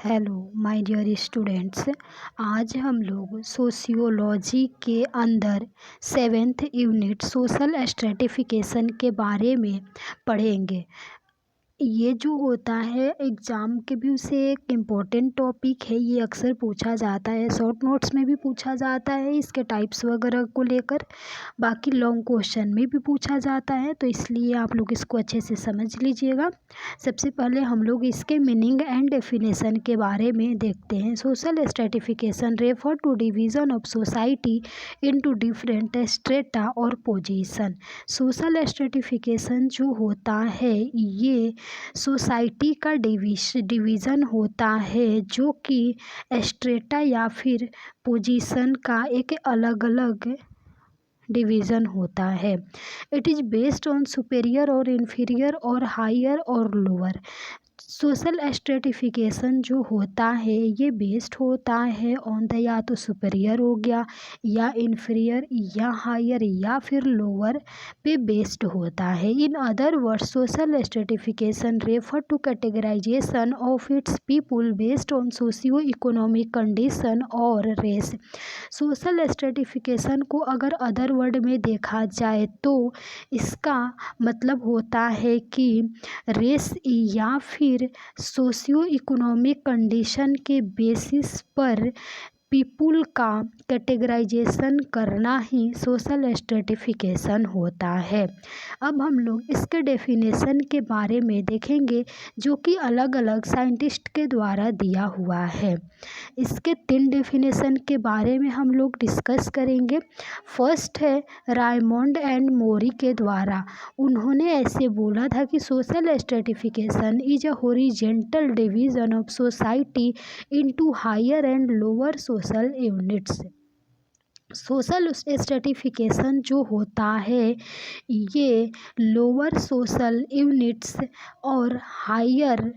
Hello my dear students. आज हम लोग सोशियोलॉजी के अंदर 7th यूनिट सोशल स्ट्रेटिफिकेशन के बारे में पढ़ेंगे। ये जो होता है एग्ज़ाम के व्यू से एक इम्पोर्टेंट टॉपिक है। ये अक्सर पूछा जाता है, शॉर्ट नोट्स में भी पूछा जाता है इसके टाइप्स वगैरह को लेकर, बाकी लॉन्ग क्वेश्चन में भी पूछा जाता है, तो इसलिए आप लोग इसको अच्छे से समझ लीजिएगा। सबसे पहले हम लोग इसके मीनिंग एंड डेफिनेशन के बारे में देखते हैं। Social stratification refer to division of society into different strata और पोजीशन। सोशल स्ट्रेटिफिकेशन जो होता है ये सोसाइटी का डिवीज़न होता है जो कि स्ट्रेटा या फिर पोजीशन का एक अलग अलग डिवीज़न होता है। It is based on superior और इन्फीरियर और हायर और लोअर। सोशल स्ट्रेटिफिकेशन जो होता है ये बेस्ड होता है ऑन द या तो सुपेरियर हो गया या इन्फीरियर या हायर या फिर लोअर पे बेस्ड होता है। In other words social stratification refer to categorization of its people based on socio economic condition और रेस। सोशल स्ट्रेटिफिकेशन को अगर अदर वर्ड में देखा जाए तो इसका मतलब होता है कि रेस या फिर सोशियो इकोनॉमिक कंडीशन के बेसिस पर पीपुल का कैटेगराइजेशन करना ही सोशल स्ट्रेटिफिकेशन होता है। अब हम लोग इसके डेफिनेशन के बारे में देखेंगे जो कि अलग अलग साइंटिस्ट के द्वारा दिया हुआ है। इसके 3 डेफिनेशन के बारे में हम लोग डिस्कस करेंगे। फर्स्ट है रायमंड एंड मोरी के द्वारा। उन्होंने ऐसे बोला था कि social stratification is a horizontal division of society into higher and lower social units. Social stratification जो होता है ये लोअर सोशल यूनिट्स और हायर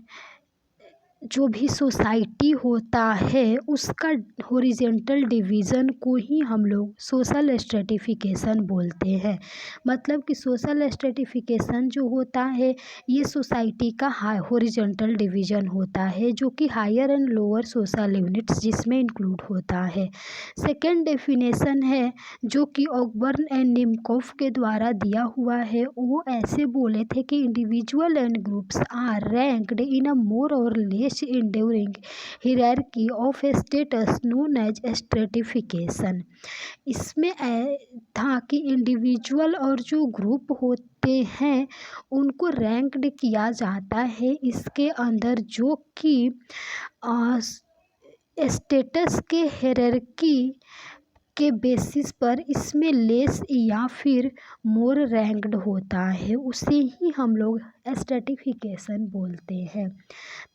जो भी सोसाइटी होता है उसका हॉरिजॉन्टल डिवीज़न को ही हम लोग सोशल स्ट्रेटिफिकेशन बोलते हैं। मतलब कि सोशल स्ट्रेटिफिकेशन जो होता है ये सोसाइटी का हॉरिजॉन्टल डिवीज़न होता है जो कि higher and lower social units जिसमें इंक्लूड होता है। सेकेंड डेफिनेशन है जो कि ऑकबर्न एंड निमकॉफ के द्वारा दिया हुआ है। वो ऐसे बोले थे कि individual and groups are ranked in a more और less enduring hierarchy of status known as stratification। इसमें था कि इंडिविजुअल और जो ग्रुप होते हैं उनको रैंक्ड किया जाता है इसके अंदर जो कि स्टेटस के हायरार्की के बेसिस पर इसमें लेस या फिर मोर रैंक्ड होता है, उसे ही हम लोग स्ट्रेटिफिकेशन बोलते हैं।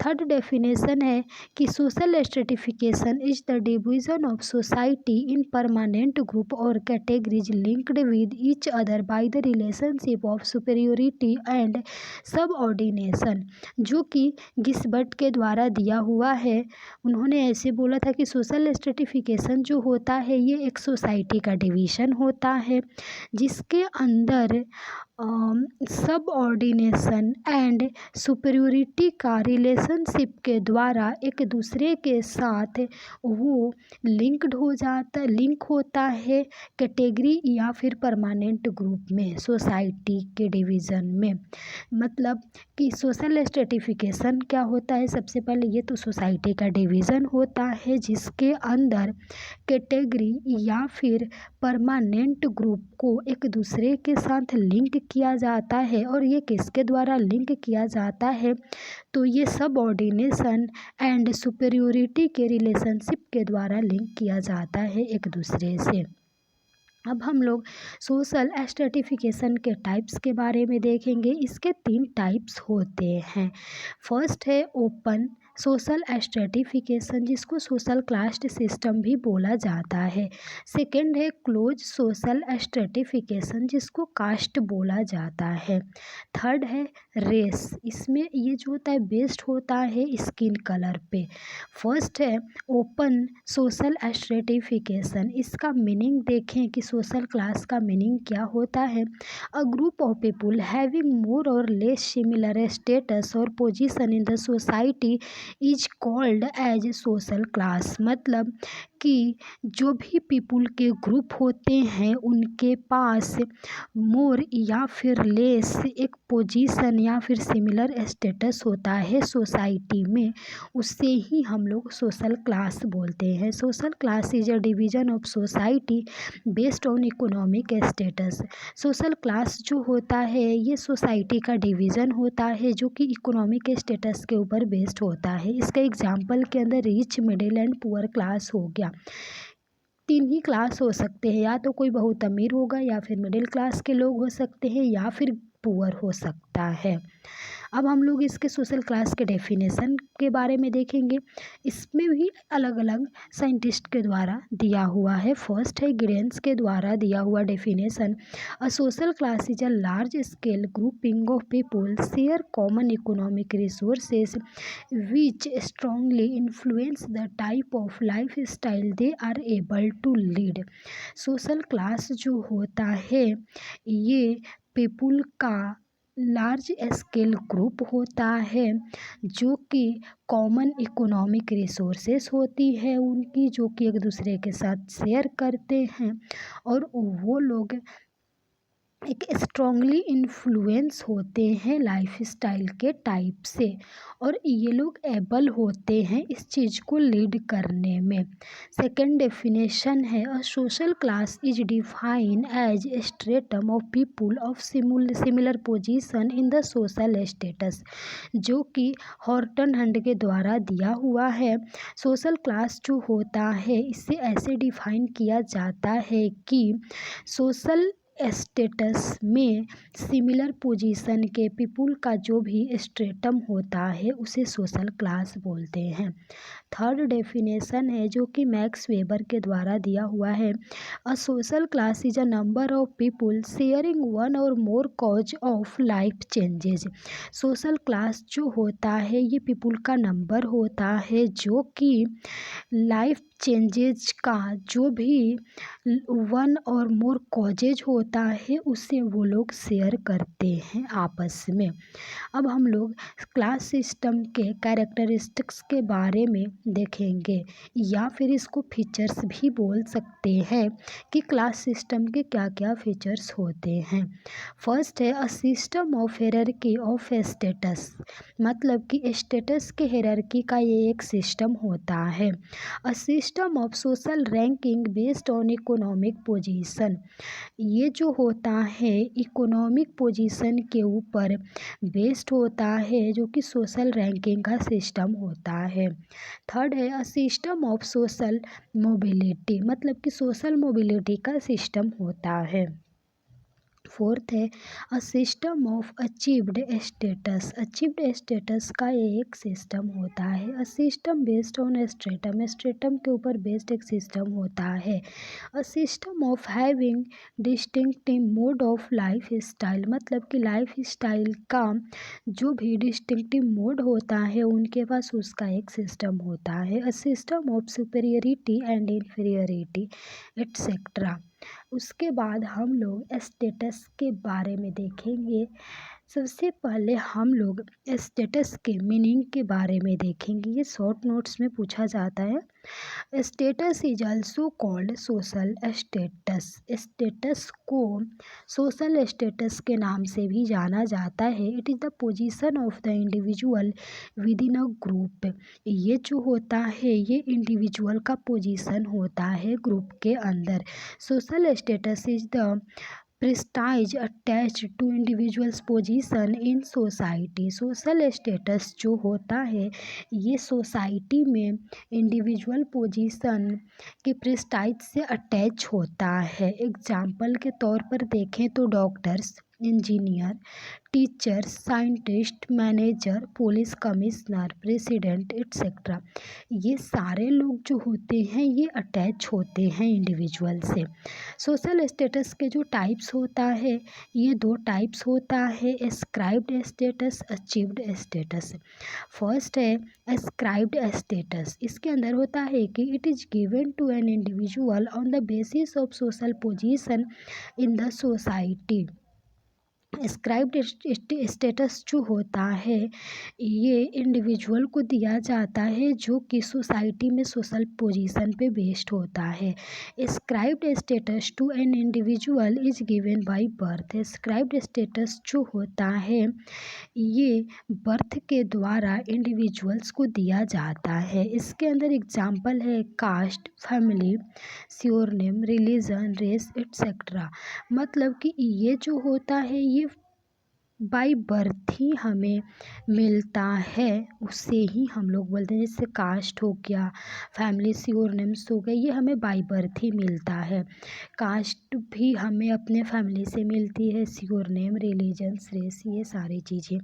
थर्ड डेफिनेशन है कि social stratification is the division of society in permanent group or categories linked with each other by the relationship of superiority and subordination, जो कि गिस्बर्ट के द्वारा दिया हुआ है। उन्होंने ऐसे बोला था कि सोशल स्ट्रेटिफिकेशन जो होता है ये एक सोसाइटी का डिवीज़न होता है जिसके अंदर सबऑर्डिनेशन एंड सुपेरियोरिटी का रिलेशनशिप के द्वारा एक दूसरे के साथ वो लिंक होता है कैटेगरी या फिर परमानेंट ग्रुप में सोसाइटी के डिवीज़न में। मतलब कि सोशल स्ट्रेटिफिकेशन क्या होता है, सबसे पहले ये तो सोसाइटी का डिवीज़न होता है जिसके अंदर कैटेगरी या फिर परमानेंट ग्रुप को एक दूसरे के साथ लिंक किया जाता है। और ये किसके द्वारा लिंक किया जाता है, तो ये सबऑर्डिनेशन एंड सुपेरियोरिटी के रिलेशनशिप के द्वारा लिंक किया जाता है एक दूसरे से। अब हम लोग सोशल स्ट्रेटिफिकेशन के टाइप्स के बारे में देखेंगे। इसके 3 टाइप्स होते हैं। फर्स्ट है ओपन सोशल स्ट्रेटिफिकेशन जिसको सोशल कास्ट सिस्टम भी बोला जाता है। सेकंड है क्लोज सोशल स्ट्रेटिफिकेशन जिसको कास्ट बोला जाता है। थर्ड है रेस, इसमें ये जो होता है बेस्ड होता है स्किन कलर पे। फर्स्ट है ओपन सोशल स्ट्रेटिफिकेशन, इसका मीनिंग देखें कि सोशल क्लास का मीनिंग क्या होता है। A group of people having more और लेस सिमिलर स्टेटस और position in the society is called as social class. मतलब कि जो भी पीपुल के ग्रुप होते हैं उनके पास मोर या फिर लेस एक पोजीशन या फिर सिमिलर स्टेटस होता है सोसाइटी में, उससे ही हम लोग सोशल क्लास बोलते हैं। Social class is a division of society based on economic status. Social class जो होता है ये सोसाइटी का डिवीज़न होता है जो कि इकोनॉमिक स्टेटस के ऊपर बेस्ड होता है। इसका एग्जांपल के अंदर rich, middle and poor class हो गया। तीन ही क्लास हो सकते हैं, या तो कोई बहुत अमीर होगा या फिर मिडिल क्लास के लोग हो सकते हैं या फिर पुअर हो सकता है। अब हम लोग इसके सोशल क्लास के डेफिनेशन के बारे में देखेंगे। इसमें भी अलग अलग साइंटिस्ट के द्वारा दिया हुआ है। फर्स्ट है गिडेंस के द्वारा दिया हुआ definition. A social class is a large scale grouping of people share common economic resources which strongly influence the type of life style they are able to lead. Social class जो होता है ये people का large scale group होता है जो कि common economic resources होती है उनकी, जो कि एक दूसरे के साथ शेयर करते हैं, और वो लोग एक स्ट्रांगली इन्फ्लुएंस होते हैं लाइफ स्टाइल के टाइप से, और ये लोग एबल होते हैं इस चीज़ को लीड करने में। सेकंड डेफिनेशन है a social class is define as stratum of people of similar position in the social status, जो कि हॉर्टन हंट के द्वारा दिया हुआ है। सोशल क्लास जो होता है इसे ऐसे डिफाइन किया जाता है कि सोशल स्टेटस में सिमिलर पोजीशन के पीपुल का जो भी स्ट्रेटम होता है उसे सोशल क्लास बोलते हैं। थर्ड डेफिनेशन है जो कि मैक्स वेबर के द्वारा दिया हुआ है। A social class is a number of people sharing one or more cause of life changes. Social class जो होता है ये पीपुल का नंबर होता है जो कि लाइफ चेंजेज का जो भी वन और मोर कॉजेज होता है उससे वो लोग शेयर करते हैं आपस में। अब हम लोग क्लास सिस्टम के कैरेक्टरिस्टिक्स के बारे में देखेंगे, या फिर इसको फीचर्स भी बोल सकते हैं कि क्लास सिस्टम के क्या क्या फीचर्स होते हैं। फर्स्ट है a system of hierarchy of status. मतलब कि स्टेटस के हायरार्की का ये एक सिस्टम होता है। A system of social ranking based on economic position. ये जो होता है इकोनॉमिक पोजीशन के ऊपर बेस्ड होता है जो कि सोशल रैंकिंग का सिस्टम होता है। थर्ड है a system of social mobility. मतलब कि सोशल मोबिलिटी का सिस्टम होता है। फोर्थ है a system of achieved status. Achieved status का ये एक सिस्टम होता है। A system based on stratum. Stratum के ऊपर बेस्ड एक सिस्टम होता है। A system of having distinctive mode of life style. मतलब कि लाइफ स्टाइल का जो भी डिस्टिंक्टिव मोड होता है उनके पास उसका एक सिस्टम होता है। A system of superiority and inferiority etcetera. उसके बाद हम लोग स्टेटस के बारे में देखेंगे। सबसे पहले हम लोग स्टेटस के मीनिंग के बारे में देखेंगे। ये शॉर्ट नोट्स में पूछा जाता है। Status is also called social status. Status को सोशल स्टेटस के नाम से भी जाना जाता है। It is the position of the individual with in a group. ये जो होता है ये इंडिविजुअल का पोजीशन होता है ग्रुप के अंदर। Social status is the prestige attach to individuals position in society. Social status जो होता है ये सोसाइटी में इंडिविजुअल पोजीशन के प्रेस्टाइज से अटैच होता है। एग्जाम्पल के तौर पर देखें तो doctors, engineer, teachers, scientist, manager, police commissioner, president etcetera, ये सारे लोग जो होते हैं ये अटैच होते हैं इंडिविजुअल से। सोशल स्टेटस के जो टाइप्स होता है ये दो टाइप्स होता है, ascribed status, achieved status. First है एस्क्राइब्ड स्टेटस। इसके अंदर होता है कि it is given to an individual on the basis of social position in the society. Scribed status जो होता है ये इंडिविजुअल को दिया जाता है जो कि सोसाइटी में सोशल पोजीशन पे बेस्ड होता है। Ascribed status to an individual is given by birth. Ascribed status जो होता है ये बर्थ के द्वारा इंडिविजुअल्स को दिया जाता है। इसके अंदर एग्जाम्पल है caste, family, surname, religion, race etcetera. मतलब कि ये जो होता है ये बाय बर्थ ही हमें मिलता है, उससे ही हम लोग बोलते हैं। जैसे कास्ट हो गया, फैमिली श्योरनेम्स हो गए, ये हमें बाय बर्थ ही मिलता है। कास्ट भी हमें अपने फैमिली से मिलती है, श्योरनेम, रिलीजन्स, रेस, ये सारी चीज़ें।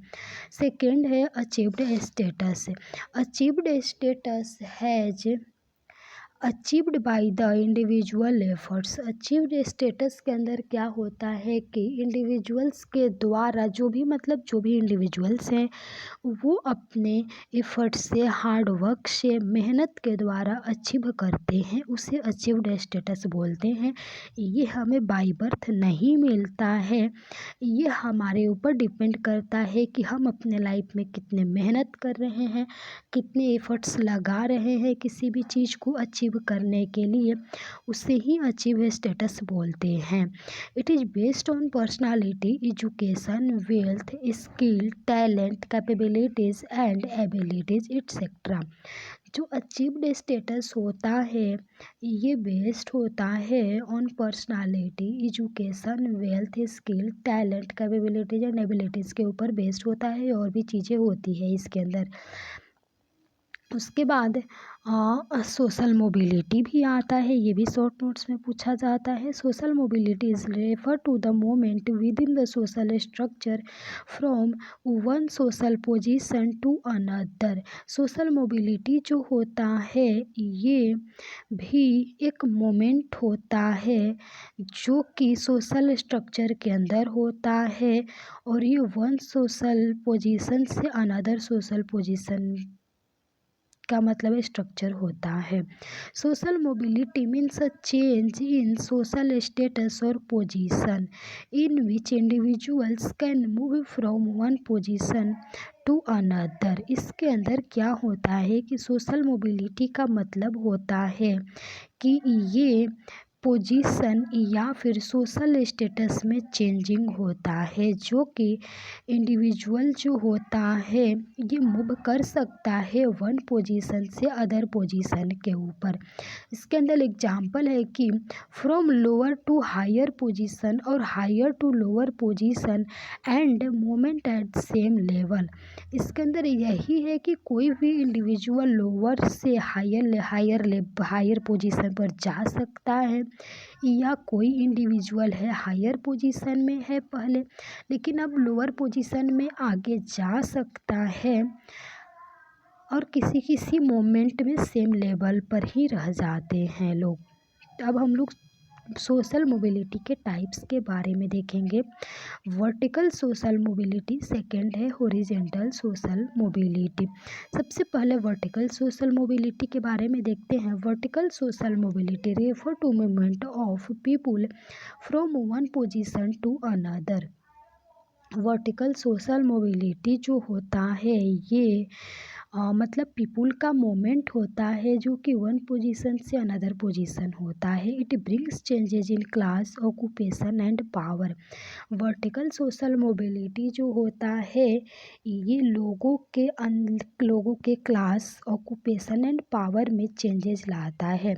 सेकंड है achieved status. Achieved status has achieved by the individual efforts. Achieved status के अंदर क्या होता है कि इंडिविजुअल्स के द्वारा जो भी इंडिविजुअल्स हैं वो अपने एफर्ट से, हार्ड वर्क से, मेहनत के द्वारा अचीव करते हैं, उसे अचीव्ड स्टेटस बोलते हैं। ये हमें बाय बर्थ नहीं मिलता है, ये हमारे ऊपर डिपेंड करता है कि हम अपने लाइफ में कितने मेहनत कर रहे हैं, कितने एफर्ट्स लगा रहे हैं किसी भी चीज़ को अचीव करने के लिए, उसे ही अचीव स्टेटस बोलते हैं। It is based on personality, education, wealth, skill, talent, capabilities and abilities etcetera. जो अचीव्ड स्टेटस होता है ये बेस्ड होता है on personality, education, wealth, skill, talent, capabilities and abilities के ऊपर बेस्ड होता है, और भी चीज़ें होती है इसके अंदर। उसके बाद सोशल मोबिलिटी भी आता है, ये भी शॉर्ट नोट्स में पूछा जाता है। Social mobility is refer to the moment within the social structure from one social position to another. Social mobility जो होता है ये भी एक मोमेंट होता है जो कि सोशल स्ट्रक्चर के अंदर होता है, और ये वन सोशल पोजीशन से अनदर सोशल पोजीशन का मतलब स्ट्रक्चर होता है। Social mobility means a change in social status और position in which individuals can move from one position to another. इसके अंदर क्या होता है कि सोशल मोबिलिटी का मतलब होता है कि ये पोजीशन या फिर सोशल स्टेटस में चेंजिंग होता है, जो कि इंडिविजुअल जो होता है ये मूव कर सकता है वन पोजीशन से अदर पोजीशन के ऊपर। इसके अंदर एग्जांपल है कि from lower to higher position और higher to lower position and movement at same level. इसके अंदर यही है कि कोई भी इंडिविजुअल लोअर से हायर पोजीशन पर जा सकता है, या कोई इंडिविजुअल है हायर पोजीशन में है पहले लेकिन अब लोअर पोजीशन में आगे जा सकता है, और किसी किसी मोमेंट में सेम लेवल पर ही रह जाते हैं लोग। अब हम लोग सोशल मोबिलिटी के टाइप्स के बारे में देखेंगे। वर्टिकल सोशल मोबिलिटी, सेकंड है हॉरिजॉन्टल सोशल मोबिलिटी। सबसे पहले वर्टिकल सोशल मोबिलिटी के बारे में देखते हैं। Vertical social mobility refer to movement of people from one position to another. Vertical social mobility जो होता है ये मतलब पीपुल का मोमेंट होता है जो कि वन पोजीशन से अनदर पोजीशन होता है। It brings changes in class, occupation and power. Vertical social mobility जो होता है ये लोगों के क्लास, ऑक्यूपेशन एंड पावर में चेंजेस लाता है।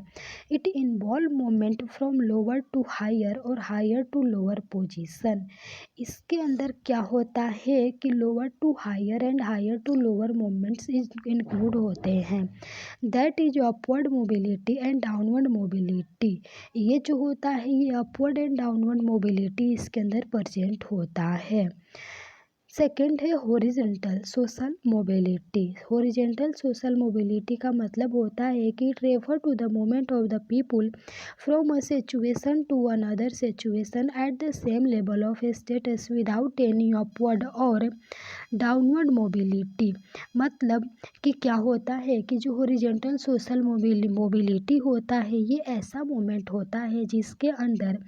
It involve movement from lower to higher और हायर टू लोअर पोजीशन। इसके अंदर क्या होता है कि lower to higher and higher to lower movements include होते हैं। That is upward mobility and downward mobility. ये जो होता है ये अपवर्ड एंड डाउनवर्ड मोबिलिटी इसके अंदर प्रेजेंट होता है। सेकंड है horizontal social mobility. Horizontal social mobility का मतलब होता है कि it refer to the movement of the people from a situation to another situation at the same level of status without any upward और downward mobility. मतलब कि क्या होता है कि जो हॉरिजॉन्टल सोशल मोबिलिटी होता है ये ऐसा मूवमेंट होता है जिसके अंदर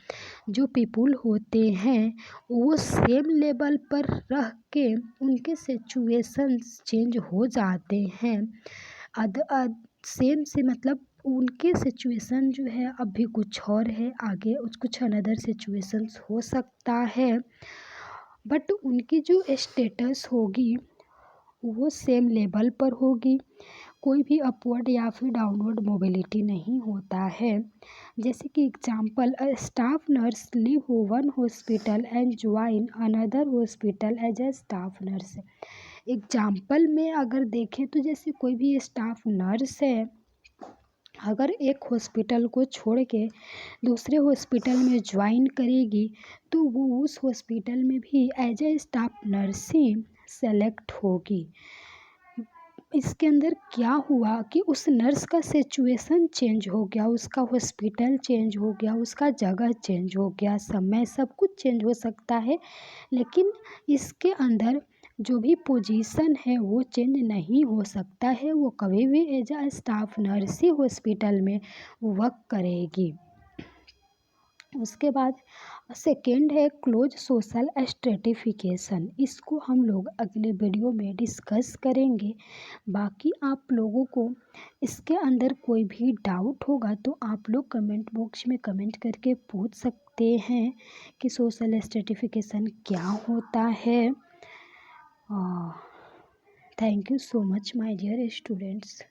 जो पीपुल होते हैं वो सेम लेवल पर रह के उनके सिचुएशंस चेंज हो जाते हैं। सेम से मतलब उनके सिचुएशन जो है अभी कुछ और है, आगे कुछ अनदर सिचुएशंस हो सकता है, बट उनकी जो स्टेटस होगी वो सेम लेवल पर होगी। कोई भी अपवर्ड या फिर डाउनवर्ड मोबिलिटी नहीं होता है। जैसे कि example, a staff nurse leave one hospital and join another hospital as a staff nurse. Example में अगर देखें तो जैसे कोई भी स्टाफ नर्स है, अगर एक हॉस्पिटल को छोड़ के दूसरे हॉस्पिटल में ज्वाइन करेगी तो वो उस हॉस्पिटल में भी एज ए स्टाफ नर्स ही सेलेक्ट होगी। इसके अंदर क्या हुआ कि उस नर्स का सिचुएशन चेंज हो गया, उसका हॉस्पिटल चेंज हो गया, उसका जगह चेंज हो गया, समय सब कुछ चेंज हो सकता है, लेकिन इसके अंदर जो भी पोजीशन है वो चेंज नहीं हो सकता है। वो कभी भी एज अ स्टाफ नर्स ही हॉस्पिटल में वर्क करेगी। उसके बाद सेकेंड है क्लोज सोशल स्ट्रेटिफिकेशन। इसको हम लोग अगले वीडियो में डिस्कस करेंगे। बाकी आप लोगों को इसके अंदर कोई भी डाउट होगा तो आप लोग कमेंट बॉक्स में कमेंट करके पूछ सकते हैं कि सोशल स्ट्रेटिफिकेशन क्या होता है। Thank you so much my dear students.